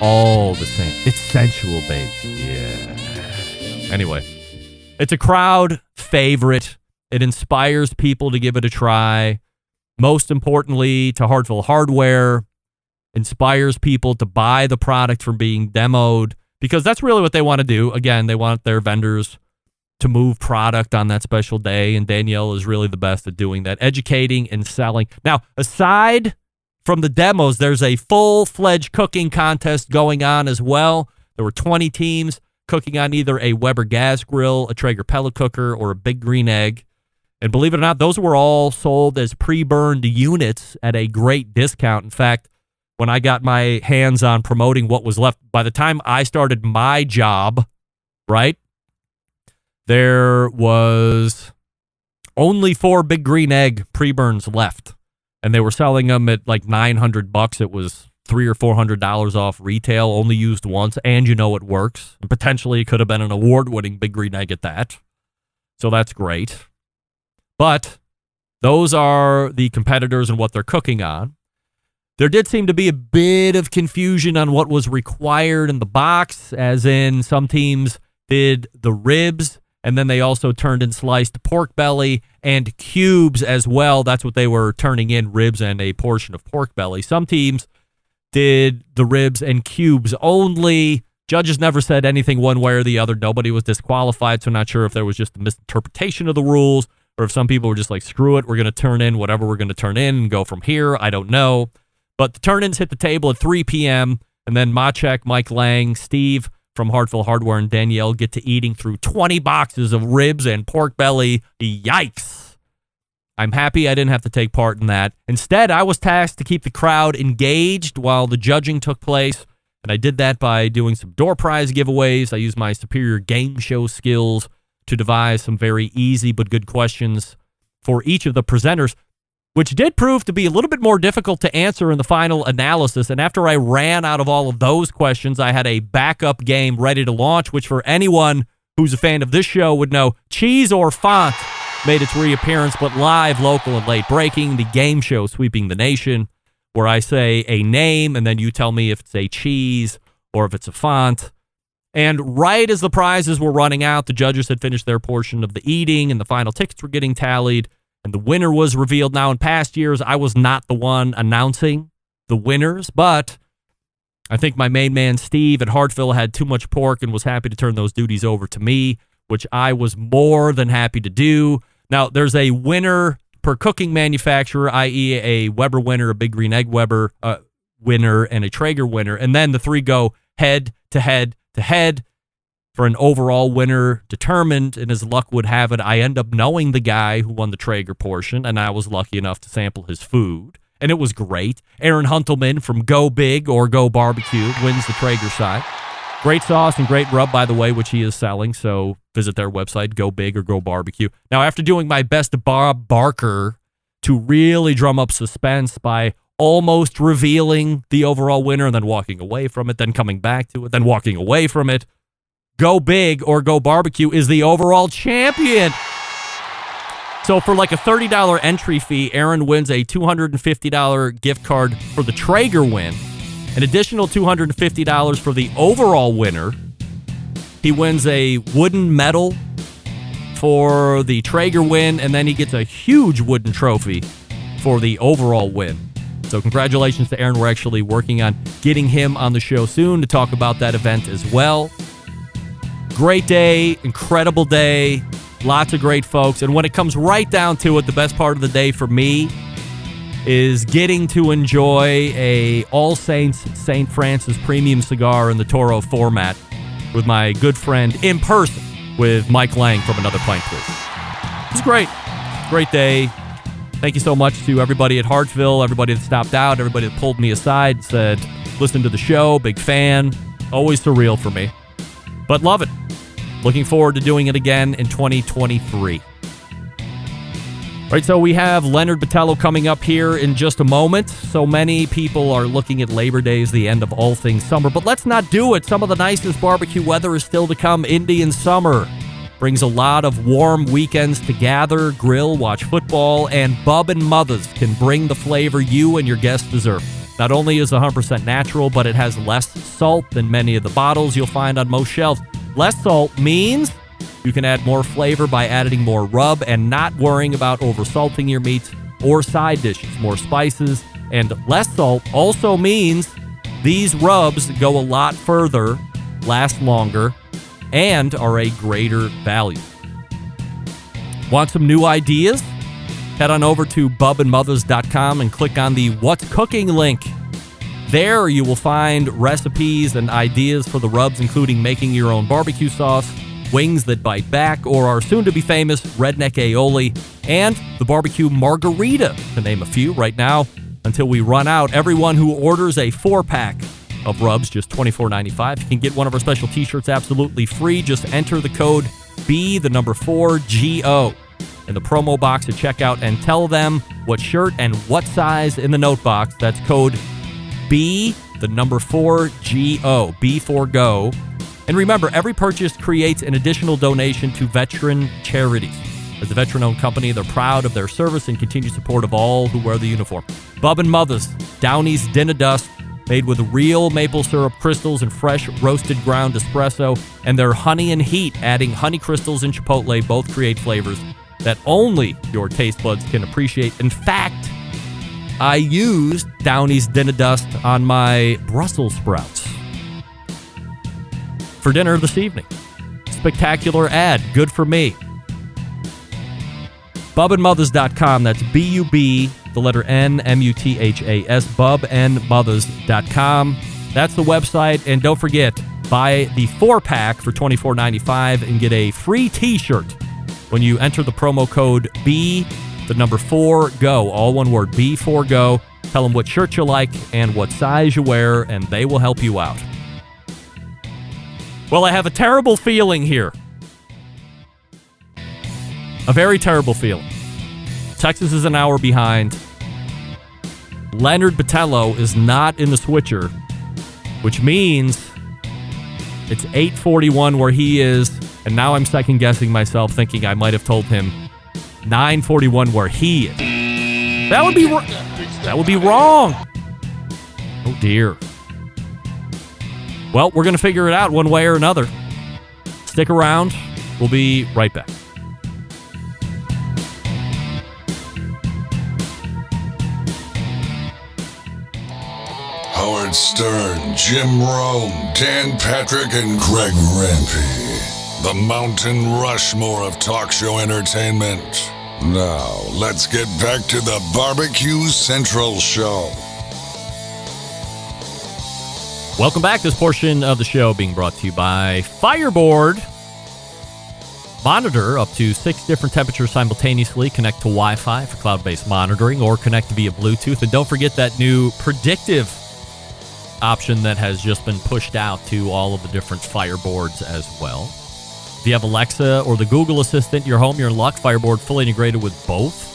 all the same. It's sensual, babe. Yeah. Anyway, it's a crowd favorite. It inspires people to give it a try. most importantly, to Hartville Hardware, inspires people to buy the product from being demoed, because that's really what they want to do. Again, they want their vendors to move product on that special day, and Danielle is really the best at doing that, educating and selling. Now, aside from the demos, there's a full-fledged cooking contest going on as well. There were 20 teams cooking on either a Weber gas grill, a Traeger pellet cooker, or a Big Green Egg. And believe it or not, those were all sold as pre-burned units at a great discount. In fact, when I got my hands on promoting what was left, by the time I started my job, right, there was only 4 Big Green Egg pre-burns left. And they were selling them at like $900. It was $300 or $400 off retail, only used once, and you know it works. And potentially it could have been an award-winning Big Green Egg at that. So that's great. But those are the competitors and what they're cooking on. There did seem to be a bit of confusion on what was required in the box, as in some teams did the ribs, and then they also turned in sliced pork belly and cubes as well. That's what they were turning in, ribs and a portion of pork belly. Some teams did the ribs and cubes only. Judges never said anything one way or the other. Nobody was disqualified, so I'm not sure if there was just a misinterpretation of the rules or if some people were just like, screw it, we're going to turn in whatever we're going to turn in and go from here. I don't know. But the turn-ins hit the table at 3 p.m., and then Machek, Mike Lang, Steve from Hartville Hardware, and Danielle get to eating through 20 boxes of ribs and pork belly. Yikes. I'm happy I didn't have to take part in that. Instead, I was tasked to keep the crowd engaged while the judging took place, and I did that by doing some door prize giveaways. I used my superior game show skills to devise some very easy but good questions for each of the presenters, which did prove to be a little bit more difficult to answer in the final analysis. And after I ran out of all of those questions, I had a backup game ready to launch, which for anyone who's a fan of this show would know, Cheese or Font made its reappearance, but live, local, and late breaking, the game show sweeping the nation, where I say a name, and then you tell me if it's a cheese or if it's a font. And right as the prizes were running out, the judges had finished their portion of the eating, and the final tickets were getting tallied, and the winner was revealed. Now, in past years, I was not the one announcing the winners, but I think my main man, Steve, at Hartville had too much pork and was happy to turn those duties over to me, which I was more than happy to do. Now, there's a winner per cooking manufacturer, i.e. a Weber winner, a Big Green Egg Weber winner, and a Traeger winner, and then the three go head to head to head for an overall winner determined, and as luck would have it, I end up knowing the guy who won the Traeger portion, and I was lucky enough to sample his food, and it was great. Aaron Huntelman from Go Big or Go Barbecue wins the Traeger side. Great sauce and great rub, by the way, which he is selling, so visit their website, Go Big or Go Barbecue. Now, after doing my best to Bob Barker to really drum up suspense by almost revealing the overall winner and then walking away from it, then coming back to it, then walking away from it, Go Big or Go Barbecue is the overall champion. So for like a $30 entry fee, Aaron wins a $250 gift card for the Traeger win, an additional $250 for the overall winner. He wins a wooden medal for the Traeger win, and then he gets a huge wooden trophy for the overall win. So congratulations to Aaron. We're actually working on getting him on the show soon to talk about that event as well. Great day, incredible day, lots of great folks. And when it comes right down to it, the best part of the day for me is getting to enjoy a All Saints St. Francis premium cigar in the Toro format with my good friend in person with Mike Lang from Another Pint, Please. It was great. Great day. Thank you so much to everybody at Hartville, everybody that stopped out, everybody that pulled me aside, said, listen to the show, big fan. Always surreal for me. But love it. Looking forward to doing it again in 2023. All right, so we have Leonard Botello coming up here in just a moment. So many people are looking at Labor Day as the end of all things summer, but let's not do it. Some of the nicest barbecue weather is still to come. Indian summer brings a lot of warm weekends to gather, grill, watch football, and Bub and Mothers can bring the flavor you and your guests deserve. Not only is it 100% natural, but it has less salt than many of the bottles you'll find on most shelves. Less salt means you can add more flavor by adding more rub and not worrying about oversalting your meats. or side dishes. More spices and less salt also means these rubs go a lot further, last longer, and are a greater value. Want some new ideas? Head on over to bubandmothers.com and click on the What's Cooking link. There you will find recipes and ideas for the rubs, including making your own barbecue sauce, wings that bite back, or our soon-to-be-famous redneck aioli, and the barbecue margarita, to name a few. Right now, until we run out, everyone who orders a 4-pack of rubs, just $24.95, you can get one of our special t-shirts absolutely free. Just enter the code B4GO in the promo box at checkout and tell them what shirt and what size in the note box. That's code B4GO, B4GO. And remember, every purchase creates an additional donation to veteran charities. As a veteran-owned company, they're proud of their service and continued support of all who wear the uniform. Bub and Mothers, Downey's Dinner Dust, made with real maple syrup crystals and fresh roasted ground espresso, and their honey and heat, adding honey crystals and chipotle, both create flavors that only your taste buds can appreciate. In fact, I used Downey's Dinner Dust on my Brussels sprouts for dinner this evening. Spectacular ad. Good for me. Bubandmothers.com. That's B-U-B, the letter N, M-U-T-H-A-S, bubandmothers.com. That's the website. And don't forget, buy the 4-pack for $24.95 and get a free t-shirt when you enter the promo code B4GO. All one word, B4GO. Tell them what shirt you like and what size you wear, and they will help you out. Well, I have a terrible feeling here. A very terrible feeling. Texas is an hour behind. Leonard Botello is not in the switcher, which means it's 8:41 where he is, and now I'm second-guessing myself, thinking I might have told him 9:41 where he is. That would be wrong. Oh, dear. Well, we're going to figure it out one way or another. Stick around. We'll be right back. Howard Stern, Jim Rome, Dan Patrick, and Greg Rempe. The Mountain Rushmore of talk show entertainment. Now, let's get back to the Barbecue Central Show. Welcome back. This portion of the show being brought to you by Fireboard. Monitor up to 6 different temperatures simultaneously. Connect to Wi-Fi for cloud-based monitoring or connect via Bluetooth. And don't forget that new predictive option that has just been pushed out to all of the different Fireboards as well. If you have Alexa or the Google Assistant in your home, you're in luck. Fireboard fully integrated with both.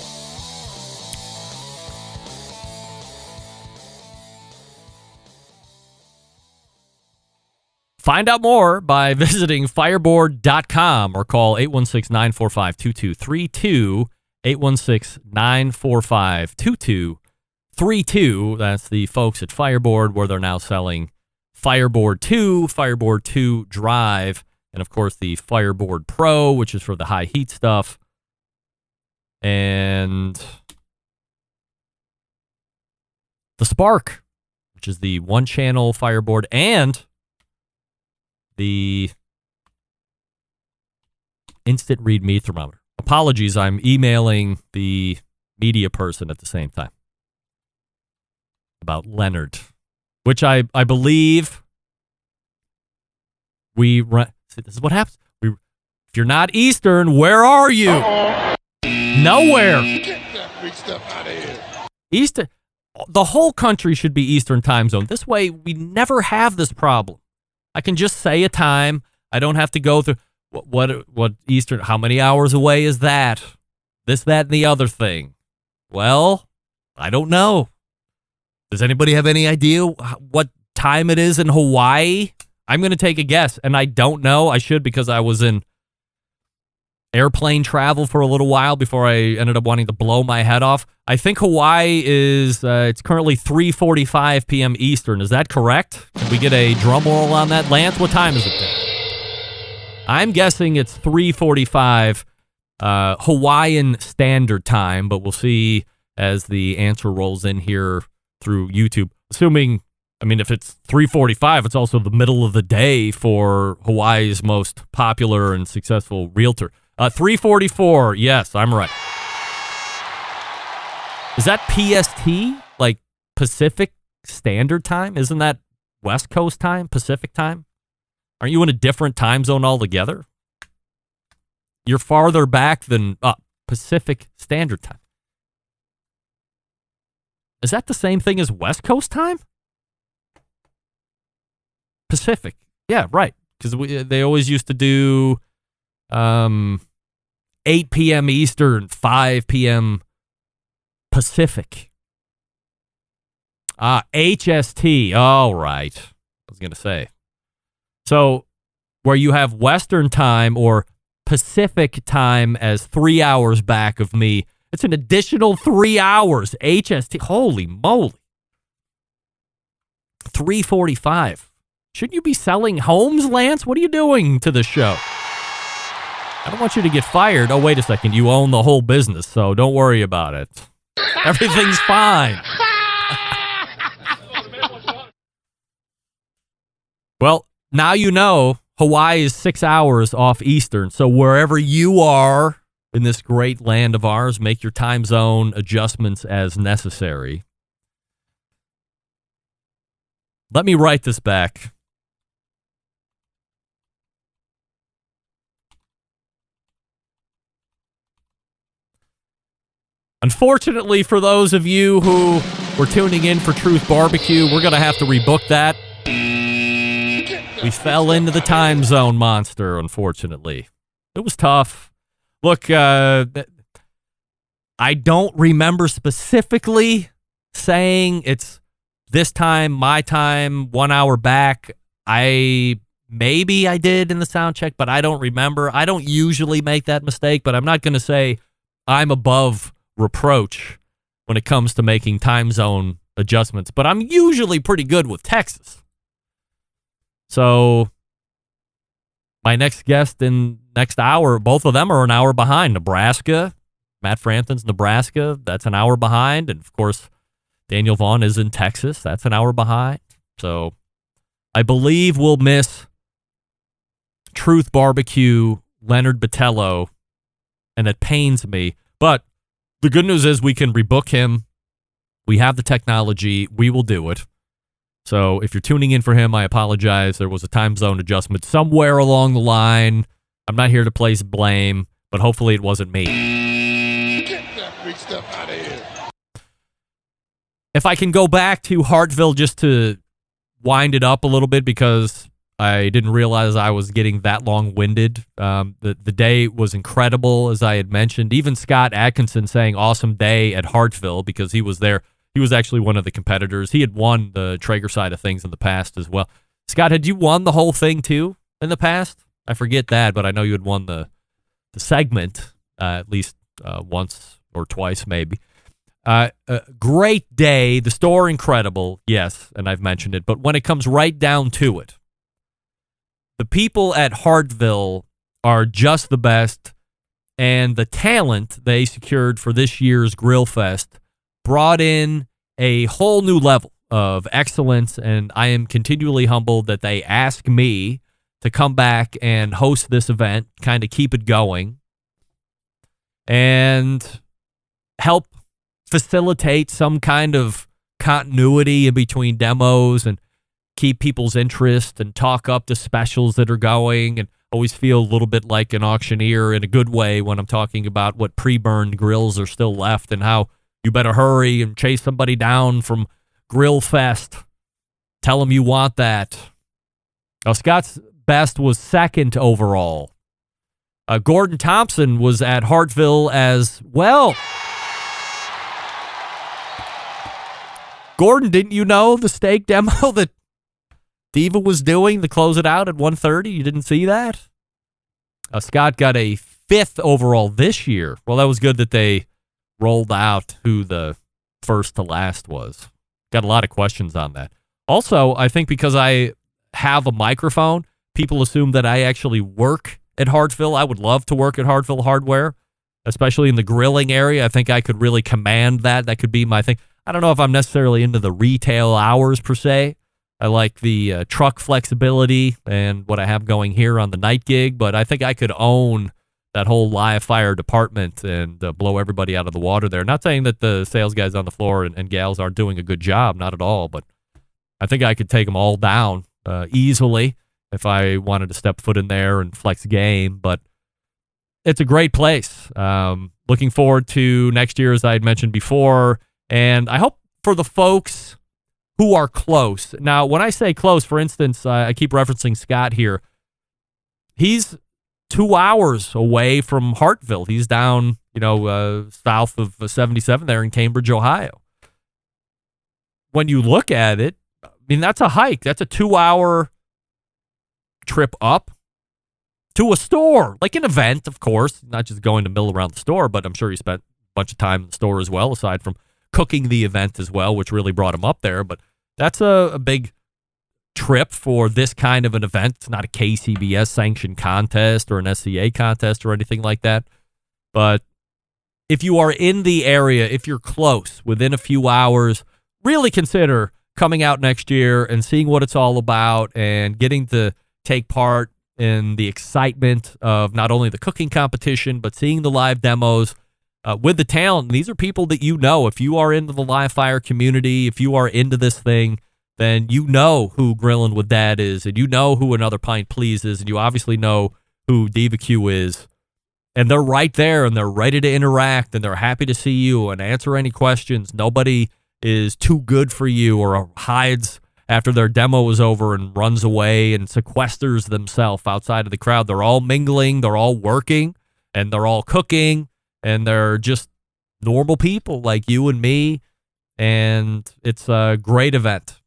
Find out more by visiting fireboard.com or call 816-945-2232, 816-945-2232. That's the folks at Fireboard, where they're now selling Fireboard 2, Fireboard 2 Drive, and of course the Fireboard Pro, which is for the high heat stuff. And the Spark, which is the one-channel Fireboard, and the instant read meat thermometer. Apologies, I'm emailing the media person at the same time about Leonard, which I believe we run. See, this is what happens. If you're not Eastern, where are you? Nowhere. Get that big stuff out of here. Eastern. The whole country should be Eastern time zone. This way, we never have this problem. I can just say a time. I don't have to go through what Eastern, how many hours away is that? This, that, and the other thing. Well, I don't know. Does anybody have any idea what time it is in Hawaii? I'm going to take a guess, and I don't know. I should, because I was in airplane travel for a little while before I ended up wanting to blow my head off. I think Hawaii is, it's currently 3:45 p.m. Eastern. Is that correct? Can we get a drum roll on that? Lance, what time is it there? I'm guessing it's 3:45 Hawaiian Standard Time, but we'll see as the answer rolls in here through YouTube. Assuming, if it's 3:45, it's also the middle of the day for Hawaii's most popular and successful realtor. 3:44, yes, I'm right. Is that PST, like Pacific Standard Time? Isn't that West Coast time, Pacific time? Aren't you in a different time zone altogether? You're farther back than Pacific Standard Time. Is that the same thing as West Coast time? Pacific. Yeah, right. Because they always used to do 8 p.m. Eastern, 5 p.m. Pacific. HST. All right. I was going to say. So where you have Western time or Pacific time as 3 hours back of me, it's an additional 3 hours. HST. Holy moly. 3:45. Shouldn't you be selling homes, Lance? What are you doing to the show? I don't want you to get fired. Oh, wait a second. You own the whole business, so don't worry about it. Everything's fine. Well, now you know Hawaii is 6 hours off Eastern. So wherever you are in this great land of ours, make your time zone adjustments as necessary. Let me write this back. Unfortunately, for those of you who were tuning in for Truth Barbecue, we're going to have to rebook that. We fell into the time zone monster, unfortunately. It was tough. Look, I don't remember specifically saying it's this time, my time, 1 hour back. Maybe I did in the sound check, but I don't remember. I don't usually make that mistake, but I'm not going to say I'm above reproach when it comes to making time zone adjustments, but I'm usually pretty good with Texas. So my next guest in next hour, both of them are an hour behind. Nebraska, Matt Frampton's Nebraska, that's an hour behind. And of course, Daniel Vaughn is in Texas. That's an hour behind. So I believe we'll miss Truth Barbecue, Leonard Botello, and it pains me. But the good news is we can rebook him. We have the technology. We will do it. So if you're tuning in for him, I apologize. There was a time zone adjustment somewhere along the line. I'm not here to place blame, but hopefully it wasn't me. Get that big stuff out of here. If I can go back to Hartville just to wind it up a little bit, because I didn't realize I was getting that long-winded. The day was incredible, as I had mentioned. Even Scott Atkinson saying awesome day at Hartville because he was there. He was actually one of the competitors. He had won the Traeger side of things in the past as well. Scott, had you won the whole thing too in the past? I forget that, but I know you had won the segment at least once or twice maybe. Great day. The store incredible. Yes, and I've mentioned it. But when it comes right down to it, the people at Hartville are just the best, and the talent they secured for this year's Grillfest brought in a whole new level of excellence, and I am continually humbled that they ask me to come back and host this event, kind of keep it going, and help facilitate some kind of continuity in between demos and keep people's interest and talk up the specials that are going, and always feel a little bit like an auctioneer in a good way when I'm talking about what pre-burned grills are still left and how you better hurry and chase somebody down from Grillfest. Tell them you want that. Now, Scott's best was second overall. Gordon Thompson was at Hartville as well. Gordon, didn't you know the steak demo that Diva was doing to close it out at 1:30? You didn't see that? Scott got a 5th overall this year. Well, that was good that they rolled out who the first to last was. Got a lot of questions on that. Also, I think because I have a microphone, people assume that I actually work at Hartville. I would love to work at Hartville Hardware. especially in the grilling area. I think I could really command that. That could be my thing. I don't know if I'm necessarily into the retail hours per se. I like the truck flexibility and what I have going here on the night gig, but I think I could own that whole live fire department and blow everybody out of the water there. Not saying that the sales guys on the floor and gals aren't doing a good job, not at all, but I think I could take them all down easily if I wanted to step foot in there and flex game, but it's a great place. Looking forward to next year, as I had mentioned before, and I hope for the folks who are close. Now, when I say close, for instance, I keep referencing Scott here. He's 2 hours away from Hartville. He's down, south of 77 there in Cambridge, Ohio. When you look at it, I mean, that's a hike. That's a 2-hour trip up to a store, like an event, of course, not just going to mill around the store, but I'm sure he spent a bunch of time in the store as well, aside from cooking the event as well, which really brought him up there. But that's a big trip for this kind of an event. It's not a KCBS sanctioned contest or an SCA contest or anything like that. But if you are in the area, if you're close, within a few hours, really consider coming out next year and seeing what it's all about and getting to take part in the excitement of not only the cooking competition, but seeing the live demos with the talent. And these are people that you know. If you are into the live fire community, if you are into this thing, then you know who Grillin' with Dad is, and you know who Another Pint Please is, and you obviously know who Diva Q is. And they're right there, and they're ready to interact, and they're happy to see you and answer any questions. Nobody is too good for you or hides after their demo is over and runs away and sequesters themselves outside of the crowd. They're all mingling, they're all working, and they're all cooking, and they're just normal people like you and me, and it's a great event.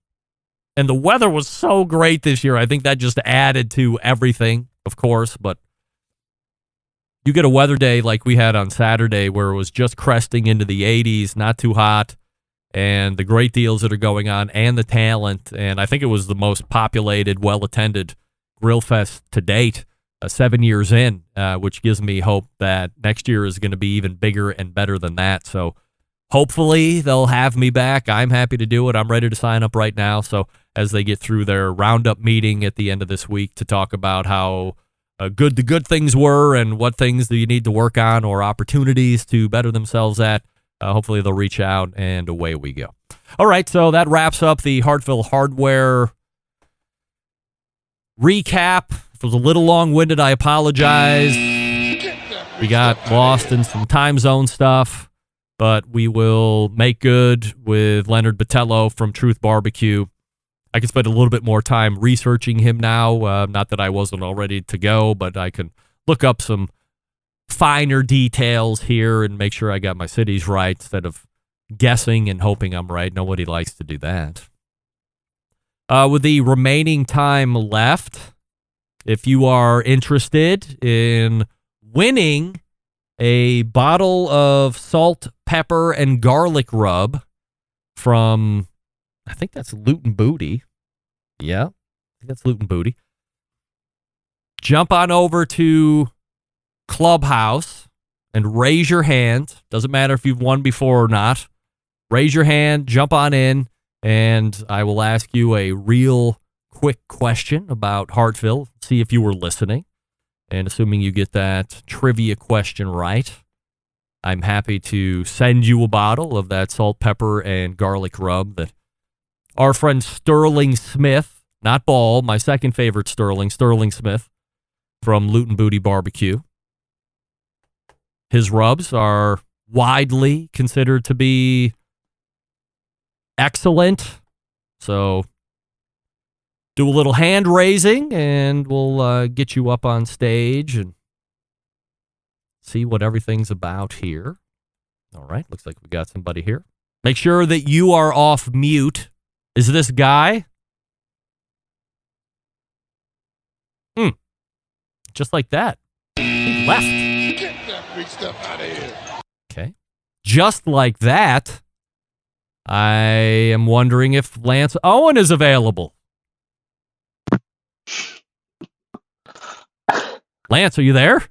And the weather was so great this year. I think that just added to everything, of course, but you get a weather day like we had on Saturday where it was just cresting into the 80s, not too hot, and the great deals that are going on and the talent. And I think it was the most populated, well-attended Grillfest to date, 7 years in, which gives me hope that next year is going to be even bigger and better than that. So hopefully they'll have me back. I'm happy to do it. I'm ready to sign up right now. So as they get through their roundup meeting at the end of this week to talk about how good the good things were and what things do you need to work on or opportunities to better themselves at, hopefully they'll reach out and away we go. All right, so that wraps up the Hartville Hardware recap. If it was a little long-winded, I apologize. We got lost in some time zone stuff, but we will make good with Leonard Botello from Truth Barbecue. I can spend a little bit more time researching him now. Not that I wasn't all ready to go, but I can look up some finer details here and make sure I got my cities right instead of guessing and hoping I'm right. Nobody likes to do that. With the remaining time left, if you are interested in winning a bottle of salt, pepper, and garlic rub from, I think that's Loot and Booty. Yeah, I think that's Loot and Booty. Jump on over to Clubhouse and raise your hand. Doesn't matter if you've won before or not. Raise your hand, jump on in, and I will ask you a real quick question about Hartville. See if you were listening. And assuming you get that trivia question right, I'm happy to send you a bottle of that salt, pepper, and garlic rub that our friend Sterling Smith, not Ball, my second favorite Sterling Smith from Loot and Booty Barbecue. His rubs are widely considered to be excellent. So do a little hand raising and we'll get you up on stage and see what everything's about here. All right, looks like we got somebody here. Make sure that you are off mute. Is this guy? Just like that. He left. Get that big stuff out of here. Okay. Just like that, I am wondering if Lance Owen is available. Lance, are you there?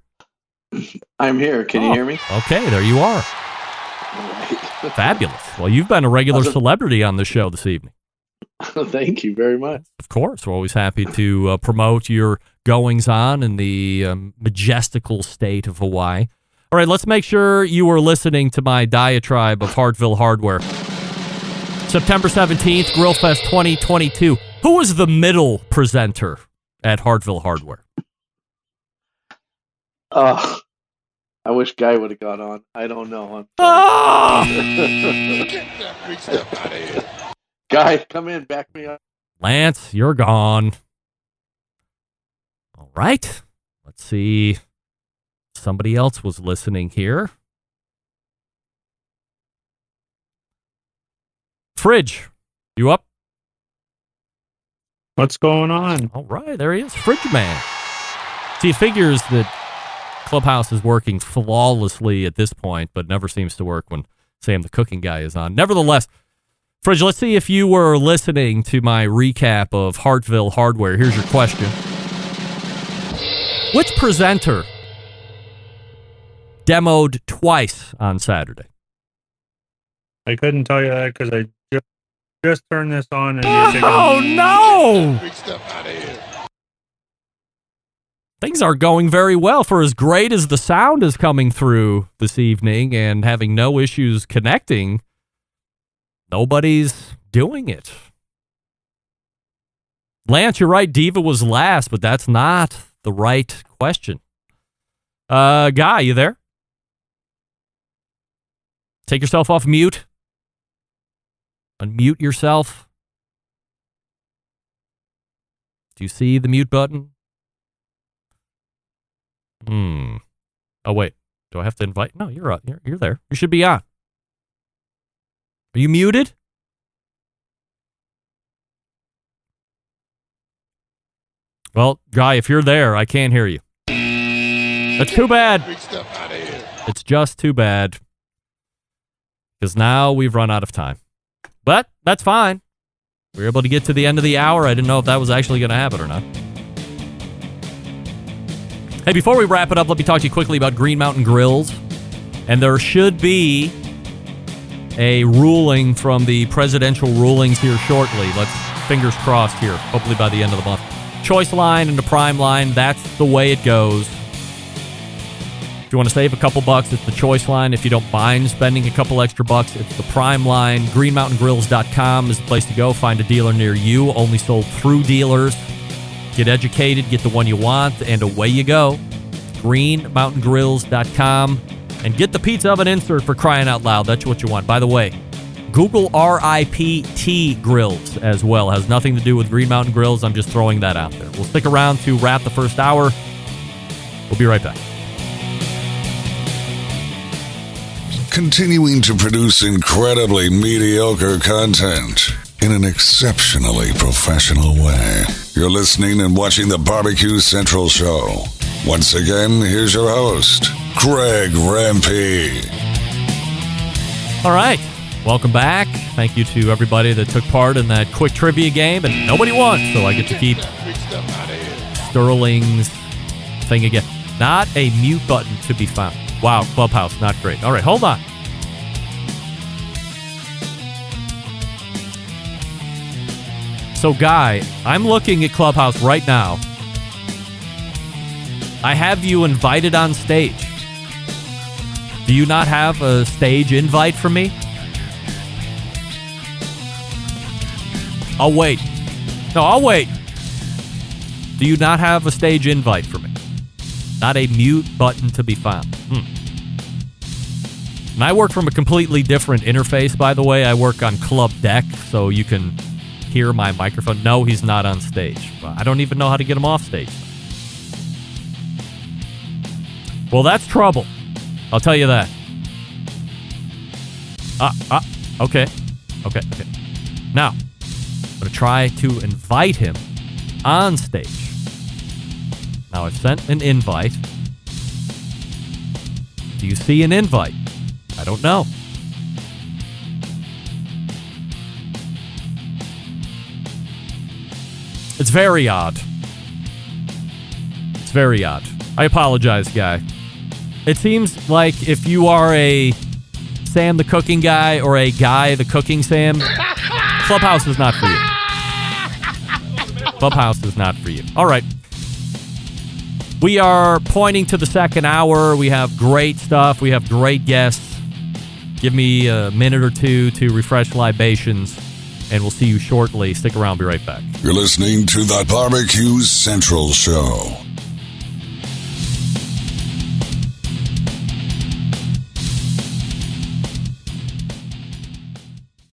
I'm here. Can you hear me? Okay, there you are. Fabulous. Well, you've been a regular celebrity on the show this evening. Thank you very much. Of course. We're always happy to promote your goings-on in the majestical state of Hawaii. All right, let's make sure you were listening to my diatribe of Hartville Hardware. September 17th, Grillfest 2022. Who was the middle presenter at Hartville Hardware? I wish Guy would have got on. I don't know. Get that big stuff out of here. Guy, come in. Back me up. Lance, you're gone. All right. Let's see. Somebody else was listening here. Fridge, you up? What's going on? All right, there he is, Fridge Man. See, it figures that Clubhouse is working flawlessly at this point, but never seems to work when Sam the cooking guy is on. Nevertheless, Fridge, let's see if you were listening to my recap of Hartville Hardware. Here's your question. Which presenter demoed twice on Saturday? I couldn't tell you that because I just turned this on and you're taking no! Big stuff out of here. Things are going very well. For as great as the sound is coming through this evening and having no issues connecting, nobody's doing it. Lance, you're right. Diva was last, but that's not the right question. Guy, you there? Take yourself off mute. Unmute yourself. Do you see the mute button? Oh, wait. Do I have to invite? No, you're up. You're there. You should be on. Are you muted? Well, Guy, if you're there, I can't hear you. That's too bad. Big stuff out of here. It's just too bad. Because now we've run out of time. But that's fine. We were able to get to the end of the hour. I didn't know if that was actually going to happen or not. Hey, before we wrap it up, let me talk to you quickly about Green Mountain Grills. And there should be a ruling from the presidential rulings here shortly. Let's fingers crossed here, hopefully by the end of the month. Choice line and the prime line, that's the way it goes. If you want to save a couple bucks, it's the choice line. If you don't mind spending a couple extra bucks, it's the prime line. GreenMountainGrills.com is the place to go. Find a dealer near you, only sold through dealers. Get educated, get the one you want, and away you go. GreenMountainGrills.com. And get the pizza oven insert for crying out loud. That's what you want. By the way, Google RIPT Grills as well. Has nothing to do with Green Mountain Grills. I'm just throwing that out there. We'll stick around to wrap the first hour. We'll be right back. Continuing to produce incredibly mediocre content in an exceptionally professional way. You're listening and watching the Barbecue Central Show. Once again, here's your host, Greg Rempe. All right. Welcome back. Thank you to everybody that took part in that quick trivia game, and nobody won, so I get to keep Sterling's thing again. Not a mute button to be found. Wow, Clubhouse, not great. All right, hold on. So, Guy, I'm looking at Clubhouse right now. I have you invited on stage. Do you not have a stage invite for me? I'll wait. No, I'll wait. Do you not have a stage invite for me? Not a mute button to be found. And I work from a completely different interface, by the way. I work on Club Deck, so you can hear my microphone. No, he's not on stage. I don't even know how to get him off stage. Well, that's trouble. I'll tell you that. Okay. Now, I'm going to try to invite him on stage. Now, I've sent an invite. Do you see an invite? I don't know. It's very odd. It's very odd. I apologize, Guy. It seems like if you are a Sam the cooking guy or a Guy the cooking Sam, Clubhouse is not for you. Clubhouse is not for you. All right. We are pointing to the second hour. We have great stuff. We have great guests. Give me a minute or two to refresh libations, and we'll see you shortly. Stick around. Be right back. You're listening to the Barbecue Central Show.